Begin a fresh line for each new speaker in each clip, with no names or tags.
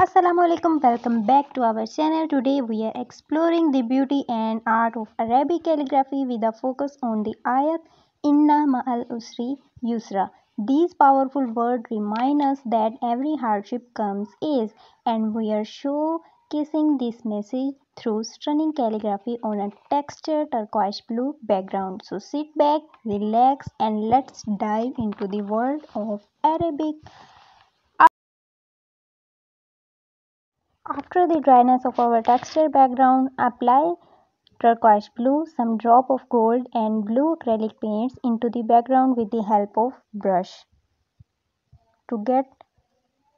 Assalamualaikum, welcome back to our channel. Today we are exploring the beauty and art of Arabic calligraphy with a focus on the ayat inna ma'al usri yusra. These powerful words remind us that every hardship comes ease, and we are showcasing this message through stunning calligraphy on a textured turquoise blue background. So sit back, relax, and let's dive into the world of Arabic. After the dryness of our texture background, apply turquoise blue, some drop of gold and blue acrylic paints into the background with the help of brush to get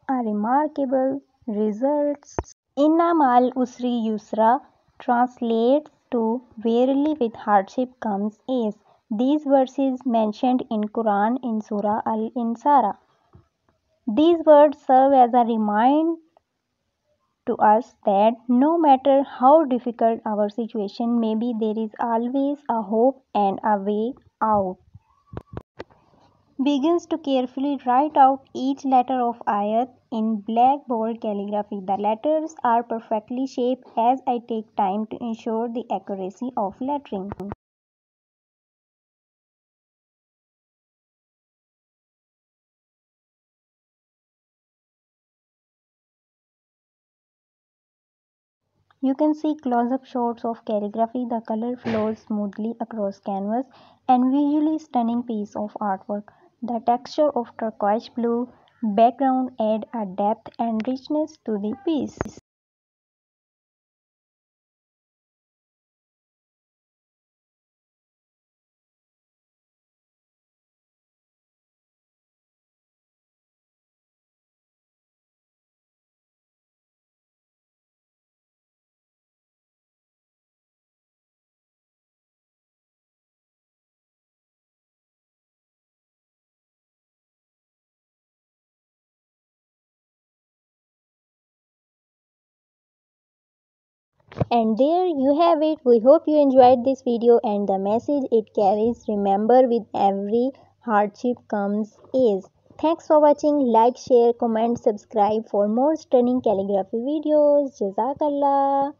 a remarkable results. Inna mal usri yusra translates to verily with hardship comes ease. These verses mentioned in Quran in Surah Al-Insara. These words serve as a reminder to us that no matter how difficult our situation may be, there is always a hope and a way out. Begins to carefully write out each letter of ayat in black bold calligraphy. The letters are perfectly shaped as I take time to ensure the accuracy of lettering. You can see close-up shots of calligraphy. The color flows smoothly across canvas and visually stunning piece of artwork. The texture of turquoise blue background add a depth and richness to the piece. And there you have it. We hope you enjoyed this video and the message it carries. Remember, with every hardship comes ease. Thanks for watching. Like, share, comment, subscribe for more stunning calligraphy videos. Jazakallah.